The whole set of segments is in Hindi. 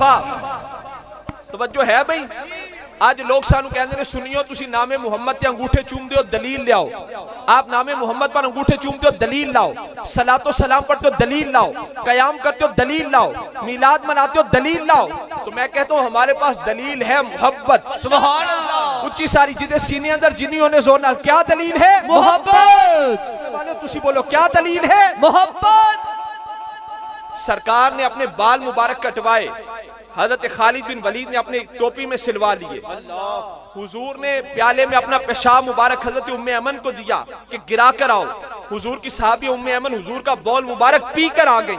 मुस्तफा तवज्जो है भाई। आज लोग सानू कहते ने सुनियो तुसी नामे मुहम्मद ते अंगूठे चूमदे हो दलील लाओ। आप नामे मुहम्मद पर अंगूठे चूमते हो दलील लाओ। सलातो सलाम पढ़ते हो दलील लाओ। कयाम करते हो दलील लाओ। मीलाद मनाते हो दलील लाओ। तो मैं कहता हूँ हमारे पास दलील है मोहब्बत। सुभान अल्लाह। उच्ची सारी जिदे सीने अंदर जिन्नियों ने जोर नाल क्या दलील है? मोहब्बत। वाले तुसी बोलो क्या दलील है? मोहब्बत। सरकार ने अपने बाल मुबारक कटवाए, हजरत खालिद बिन वलीद ने अपने टोपी में सिलवा लिए। हुजूर ने प्याले में अपना पेशाब मुबारक हजरत उम्मे अमन को दिया कि गिरा कर आओ। हुजूर की साहबी उम्मे अमन हुजूर का बौल मुबारक पी कर आ गई।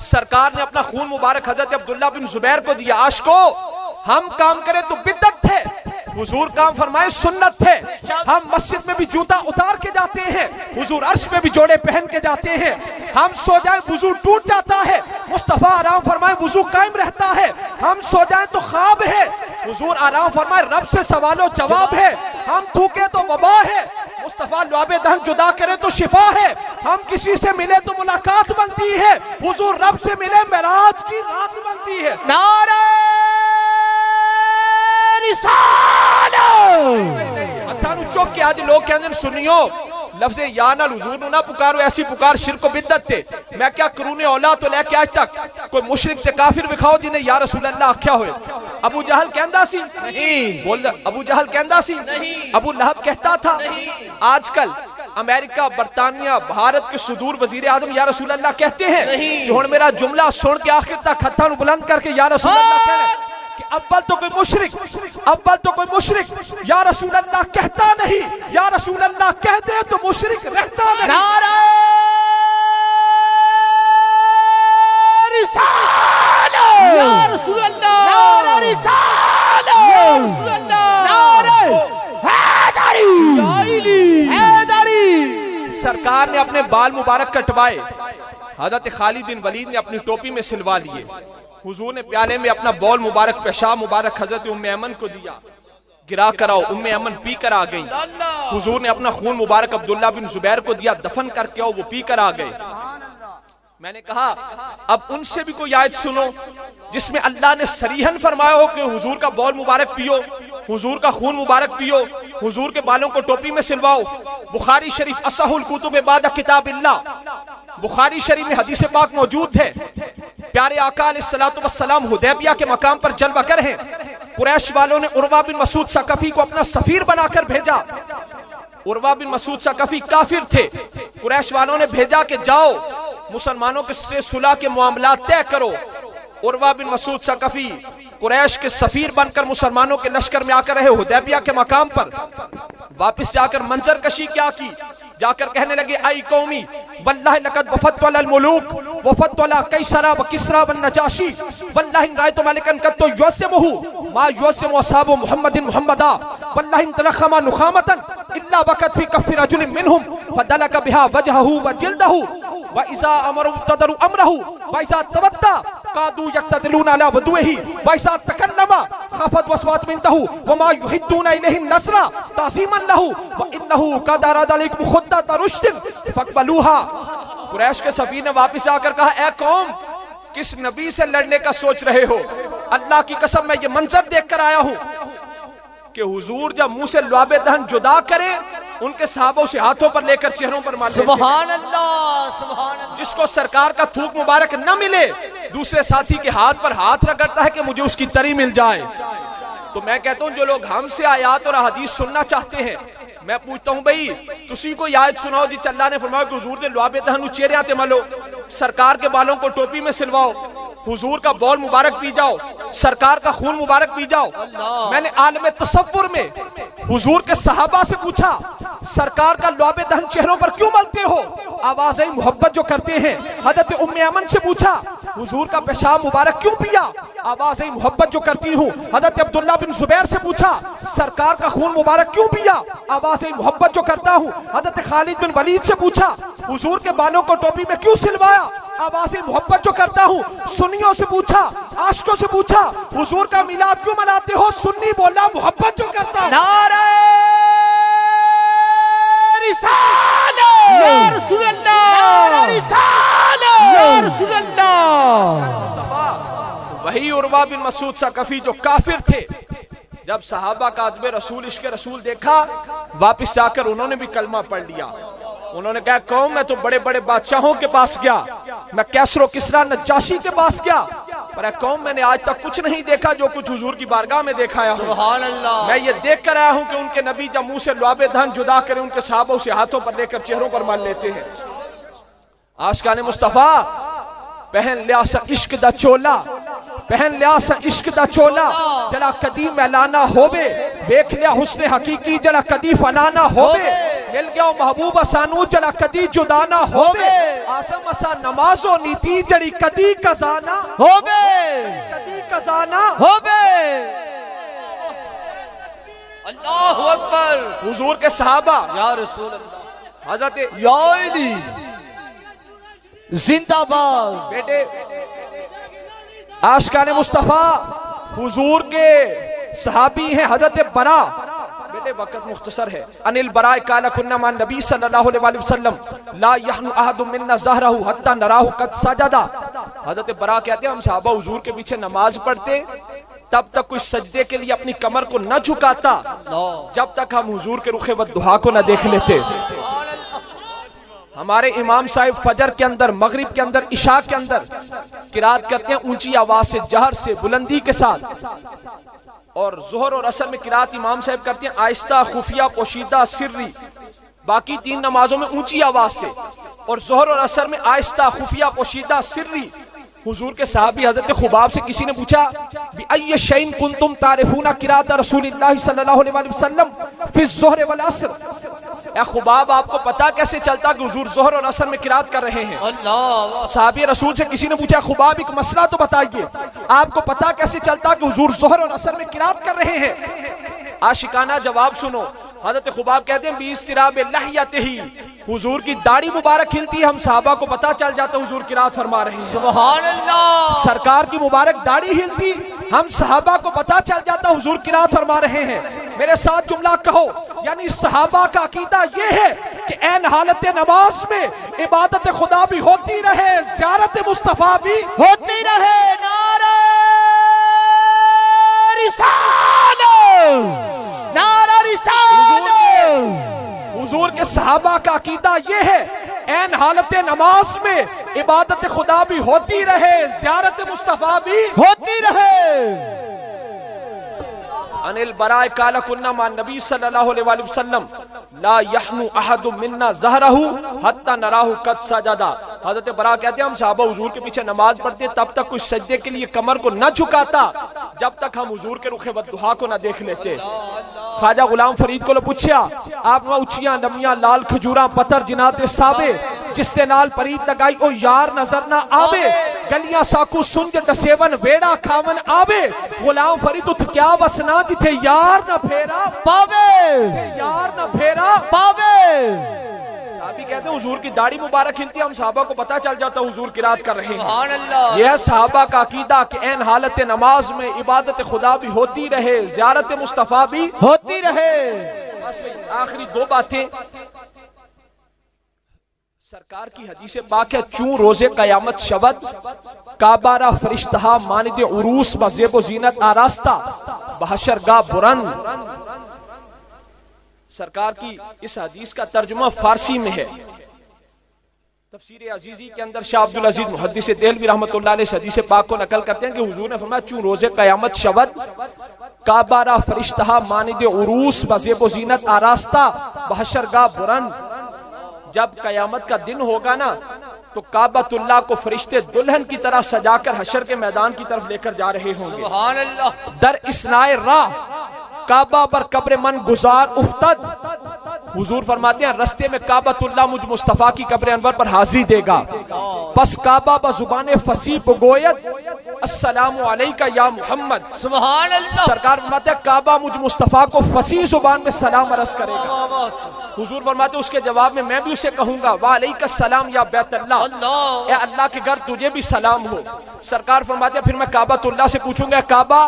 सरकार ने अपना खून मुबारक हजरत अब्दुल्ला बिन जुबैर को दिया। आशिको हम काम करें तो बिद्दत थे, हुजूर काम फरमाए सुन्नत थे। हम मस्जिद में भी जूता उतार के जाते हैं, हुजूर अर्श में भी जोड़े पहन के जाते हैं। हम सो जाए वुजू टूट जाता है, मुस्तफा आराम फरमाए वुजू कायम रहता है। हम सो जाए तो ख्वाब है, हुजूर आराम फरमाए रब से सवालो जवाब है। हम थूके तो वबा है, मुस्तफा लुआबे दहन जुदा करे तो शिफा है। हम किसी से मिले तो मुलाकात बनती है, हुजूर रब से मिले मेराज की रात बनती है। नारे अथानु चौक के आज लोग कहते सुनियो लफ्ज़ या ना हुजूर ना पुकारो, ऐसी पुकार शिर्क व बिद्दत थे। मैं क्या करूँ ने औलाद तो लेके आज तक कोई मुशरिक ते काफिर विखाओ जिन्हें या रसूल अल्लाह आख्या होए। अबू जहल कहता सी नहीं, बोल अबू जहल कहता सी नहीं, अबू लहब कहता था। आजकल अमेरिका, बरतानिया, भारत के सुदूर वजीर आजम या रसूल अल्लाह कहते हैं कि हुण मेरा जुमला सुन के आखिर तक हत्था नु बुलंद करके या रसूल अल्लाह कहना कि अव्वल तो कोई मुशरिक, अव्वल तो कोई मुशरिक या रसूल अल्लाह कहता नहीं, या रसूल अल्लाह कहते तो मुशरिक रहता नहीं। नारे रिसालत या रसूल अल्लाह, नारे रिसालत या रसूल अल्लाह, नारे हैदरी हैदरी। सरकार ने अपने बाल मुबारक कटवाए, हजरत खालिद बिन वलीद ने अपनी टोपी में सिलवा लिए। हुजूर ने प्याले में अपना बौल मुबारक पेशाब मुबारक हजरत उम्मे अमन को दिया, गिरा कर आओ। उम्मे अमन पी कर आ गई। हुजूर ने अपना खून मुबारक अब्दुल्ला बिन जुबैर को दिया, दफन करके आओ। वो पी कर आ गए। मैंने कहा अब उनसे भी कोई आयत सुनो जिसमें अल्लाह ने सरीहन फरमाया हो कि हुजूर का बौल मुबारक पियो, हुजूर का खून मुबारक पियो, हुजूर के बालों को टोपी में सिलवाओ। बुखारी शरीफ असहुल कुतुब बाद किताबिल्लाह, बुखारी शरीफ में हदीस पाक मौजूद है। प्यारे आका अलैहिस्सलातु वस्सलाम हुदैबिया के मकाम पर जलवा कर हैं। कुरैश वालों ने उर्वा बिन मसूद सकफी को अपना सफीर बनाकर भेजा। उर्वा बिन मसूद सकफी काफिर थे। कुरैश वालों ने भेजा कि जाओ मुसलमानों के से सुलह के मामला तय करो। उर्वा बिन मसूद सकफी कुरैश के सफीर बनकर मुसलमानों के लश्कर में आकर रहे। हुदैबिया के मकाम पर वापस जाकर मंजर कशी क्या की, जाकर कहने लगे आई कौमी वल्लाहि लक़द वफ़दतु अलल मुलूक वफ़दतु अला कैसरा व किस्रा व नजाशी वल्लाहि रायतु मलिकन कत्तु युअस्सिमुहु मा युअस्सिमु असहाबु मुहम्मदिन मुहम्मदा वल्लाहि तलखमा नुखामतन इल्ला वक़त फी कफ़्फि रजुलिन मिनहुम फदलक बिहा वजहहु व जिल्दहु व इज़ा अमरु तदरु अमरहु व इज़ा तवद्दा कादू यक्तदिलूना अला वदुही व इज़ा तकल्लमा खफ़त वस्वात मिनतहु व मा युहिद्दूना इलैहि नसरा ताज़ीमन लहु व इन्नहु क़द अरादा लैकुम खुद्दत रुश्दिन फक़बलूहा। कुरैश के सफीर ने वापस आकर कहा ए कौम किस नबी से लड़ने का सोच रहे हो? अल्लाह की कसम मैं ये मंजर देख कर आया हूँ कि हुजूर जब मुंह से लुआबे दहन जुदा करे उनके सहाबों से हाथों पर लेकर चेहरों पर मार लेते। सुभान अल्लाह, सुभान अल्लाह। जिसको सरकार का थूक मुबारक न मिले दूसरे साथी के हाथ पर हाथ रगड़ता है कि मुझे उसकी तरी मिल जाए। तो मैं कहता हूँ जो लोग हमसे आयात और हदीस सुनना चाहते हैं, मैं पूछता हूँ भाई तुसी को आयत सुनाओ जी अल्लाह ने फरमाया कि हुजूर दे लुआबे दहन चेहरे आते मलो, सरकार के बालों को टोपी में सिलवाओ, हुजूर का बौल मुबारक पी जाओ, सरकार का खून मुबारक पी जाओ। मैंने आलम तसव्वुर में हुजूर के सहाबा से पूछा सरकार का लुआबे दहन चेहरों पर क्यों मलते हो? आवाज़ मोहब्बत जो करते हैं। हजरत उम्मे अमन से पूछा हुजूर का पेशाब मुबारक क्यों पिया? आवाज़ मोहब्बत जो करती हूँ। हजरत अब्दुल्ला बिन जुबैर से पूछा सरकार का खून मुबारक क्यों पिया? आवाज़ मोहब्बत जो करता हूँ। हजरत खालिद बिन वलीद से पूछा हुजूर के बालों को टोपी में क्यों सिलवाया? आवाज़ मोहब्बत जो करता हूँ। सुन्नियों से पूछा, आशिकों से पूछा हुजूर का मिलाद क्यों मनाते हो? सुन्नी बोला मोहब्बत जो करता हूँ। नारे रिसालत या रसूल अल्लाह, नारे रिसालत या रसूल अल्लाह। मुस्तफा वही यही उर्वा बिन मसूद सकफी जो काफिर थे, जब सहाबा का अदब रसूल इश्क रसूल देखा, वापिस जाकर उन्होंने भी कलमा पढ़ लिया। उन्होंने कहा कौम मैं तो बड़े बड़े बादशाहों के पास गया, मैं कैसरो किसरा नजाशी के पास गया, पर कौम मैंने आज तक कुछ नहीं देखा जो कुछ हुजूर की बारगाह में देखा है। सुभान अल्लाह। मैं ये देख कर आया हूं कि उनके नबी जब मुंह से लुआबे धन जुदा करें, उनके सहाबा उसे हाथों पर लेकर चेहरों पर मल लेते हैं। आशिकान मुस्तफा पहन लिया सा इश्क दा चोला, पहन लिया सा इश्क दा चोला, जड़ा कदी मैलाना होवे, देख लिया हुस्ने हकीकी जड़ा कदी फनाना होवे, मिल गया महबूब सानू जड़ा कदी जुदाना होवे, आसम असा नमाजो नीति जड़ी कदी कजाना होवे, कदी कजाना होवे। अल्लाहु अकबर। हुजूर के सहाबा या रसूल अल्लाह, हज़रत या अली जिंदाबाद। बेटे आशिकान मुस्तफा हुजूर के सहाबी हैं हजरत बरा। बेटे वक्त मुख्तसर है। अनिल बरा काला कुन्ना मान नबी सल्लल्लाहु अलैहि वसल्लम ला यहनु अहदु मिन्ना ज़हरहु हत्ता नराहु कद सजदा। हजरत बरा कहते हैं हम सहाबा हुजूर के पीछे नमाज पढ़ते तब तक कोई सजदे के लिए अपनी कमर को न झुकाता जब तक हम हुजूर के रुखे वद्दुहा को न देख लेते। हमारे इमाम साहिब फजर के अंदर, मगरिब के अंदर, इशा के अंदर किरात करते हैं ऊंची आवाज से, जहर से, बुलंदी के साथ, और जोहर और असर में किरात इमाम साहिब करते हैं आहिस्ता, खुफिया, पोशीदा, सिर्री। बाकी तीन नमाजों में ऊंची आवाज से, और जोहर और असर में आहिस्ता, खुफिया, पोशीदा, सिर्री। हुजूर के सहाबी हजरत खुबाब से किसी ने पूछा बि अय्य शैइन कुंतुम तारिफूना किरात रसूलिल्लाह सल्लल्लाहु अलैहि वसल्लम फी ज़ुहर वल असर। ए खुबाब आपको पता कैसे चलता कि हुजूर ज़ोहर और असर में किरात कर रहे हैं? अल्लाह। सहाबी रसूल से किसी ने पूछा खुबाब एक मसला तो बताइए, आपको पता कैसे चलता कि हुजूर ज़ोहर और असर में किरात कर रहे हैं? आशिकाना जवाब सुनो। हजरत खुबाब कहते हैं बीस्तिराब लहयतिही, हुजूर की दाढ़ी मुबारक हिलती है, हम सहाबा को पता चल जाता हुजूर किरात फरमा रहे हैं। सुभान अल्लाह। सरकार की मुबारक दाढ़ी हिलती, हम सहाबा को पता चल जाता हुजूर किरात फरमा रहे हैं। मेरे साथ जुमला कहो, यानी सहाबा का अकीदा ये है कि ऐन हालत नमाज में इबादत खुदा भी होती रहे, ज़ियारत मुस्तफा भी होती रहे। नारे रिसालत, नारा रिसालत। हुजूर के सहाबा का अकीदा ये है ऐन हालत नमाज में इबादत खुदा भी होती रहे, ज़ियारत मुस्तफा भी होती रहे। अनिल बराए काला कुन्ना मान नबी सल्लल्लाहु अलैहि वसल्लम ला यहनु अहदु मिन्ना ज़हरहु हत्ता नराहु कद सजदा। हजरत बरा कहते हैं हम सहाबा हुजूर के पीछे नमाज पढ़ते तब तक कोई सजदे के लिए कमर को न झुकाता जब तक हम हुजूर के रुखे वद्दुहा को न देख लेते। ख्वाजा गुलाम फरीद को पूछा आप उचिया नमिया लाल खजूरा पत्थर जिनाते सावे जिससे नाल परीत लगाई ओ यार नजर ना आवे, गलियां साकू सुंज दसेवन वेड़ा खावन आवे। गुलाम फरीद उठ क्या वसना जिथे यार न फेरा पावे, यार न फेरा पावे। साहबी कहते हैं हुजूर की दाढ़ी मुबारक हिलती है, हम सहाबा को पता चल जाता हुजूर किरात कर रहे हैं। सुभान अल्लाह। यह सहाबा का अकीदा कि ऐन हालत नमाज में इबादत खुदा भी होती रहे, ज़ियारत मुस्तफा भी होती रहे। आखिरी दो बातें, सरकार की हदीस पाक है चूं रोजे कयामत शबद काबारा फरिश्तहा मानिद उरूस मज़ेब जीनत आरास्ता बहशरगा बुरंद। सरकार की इस हदीस का तर्जुमा फारसी में है। तफसीर अजीजी के अंदर शाह अब्दुल अजीज मुहद्दिस देहलवी रहमतुल्लाह अलैह इस हदीस पाक को नकल करते हैं कि हुजूर ने फरमाया चूं रोजे कयामत शबद काबारा फरिश्तहा मानिद उरूस मज़ेब जीनत आरास्ता बहशरगा बुरंद। जब कयामत का दिन होगा ना तो काबतुल्लाह को फरिश्ते दुल्हन की तरह सजाकर हशर के मैदान की तरफ लेकर जा रहे होंगे। सुभान अल्लाह। दर इस्नाए राह काबा पर कब्र मन गुजार उफ्तद। हुजूर फरमाते हैं रस्ते में काबतुल्लाह मुझ मुस्तफा की कब्र अनवर पर हाजिरी देगा, बस काबा बजुबान फसी बुगोयत अस्सलामु अलैका या मोहम्मद। सुभान अल्लाह। सरकार फरमाते हैं काबा मुझ मुस्तफा को फसी जुबान में सलाम अर्ज करेगा। हुजूर फरमाते उसके जवाब में मैं भी उसे कहूंगा वालैका सलाम या बैतुल्लाह, ए अल्लाह के घर तुझे भी सलाम हो। सरकार फरमाते फिर मैं काबतुल्लाह से पूछूंगा काबा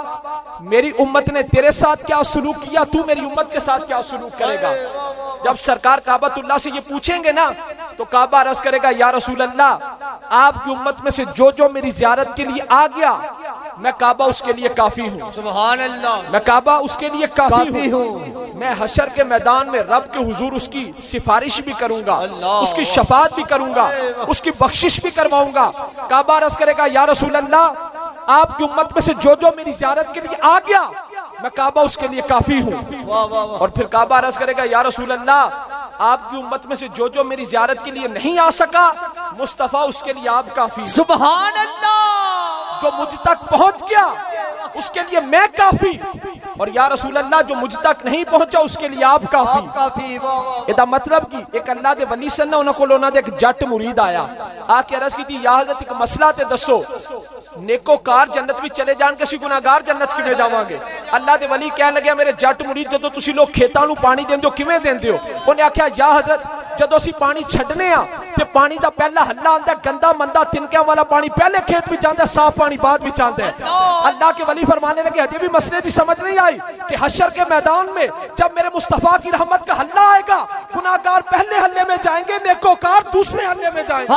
मेरी उम्मत ने तेरे साथ क्या सलूक किया, तू मेरी उम्मत के साथ क्या सलूक करेगा। जब सरकार काबतुल्लाह से ये पूछेंगे ना तो काबा अर्ज करेगा या रसूल अल्लाह आपकी उम्मत में से जो जो मेरी ज़ियारत के लिए आ गया मैं काबा उसके लिए काफी हूँ। सुभान अल्लाह। मैं काबा उसके लिए काफी हूँ। हूँ। मैं हशर के मैदान में रब के हुजूर उसकी सिफारिश भी करूंगा, अल्लाह। उसकी शफात भी करूंगा, उसकी बख्शिश भी करवाऊंगा। काबा अर्ज करेगा या रसूल अल्लाह, आपकी उम्मत में से जो जो मेरी ज़ियारत के लिए आ गया, मैं काबा उसके लिए काफी हूँ। वाह वाह वाह। और फिर काबा अर्ज करेगा या रसूल अल्लाह, आपकी उम्मत में से जो जो मेरी ज़ियारत के लिए नहीं आ सका, मुस्तफ़ा उसके लिए आप काफी हैं। सुभान अल्लाह। जो मुझ तक पहुंच गया उसके लिए मैं काफी, और या रसूल अल्लाह जो मुझ तक नहीं पहुंचा उसके लिए आप काफी। आप काफी। वाह वाह। ਇਹਦਾ मतलब कि एक अल्लाह दे वली सन उन्हां कोल उन्हां दे एक जट मुरीद आया, आके अर्ज की या हज़रत एक मसला ते दसो, नेकोकार जन्नत भी चले जान के असीं गुनाहगार जन्नत किवें जावांगे। अल्लाह दे वली कहन लगे मेरे जट मुरीद जदों तुसीं लोग खेतां नूं पानी देंदे हो किवें देंदे हो? उन्हें आख्या या हज़रत जदों असीं पानी छड्डने आ ते पानी दा पहला हल्ला आंदा, गंदा मंदा तिनकियां वाला पानी पहले खेत में जांदा, साफ पानी बाद में आंदा है। अल्लाह के वली फरमाने लगे हजे भी मसले की समझ नहीं आई कि हशर के मैदान में जब मेरे मुस्तफा की रहमत का हल्ला आएगा, गुनाहगार पहले हल्ले में जाएंगे, नेकोकार दूसरे हल्ले में जाएंगे।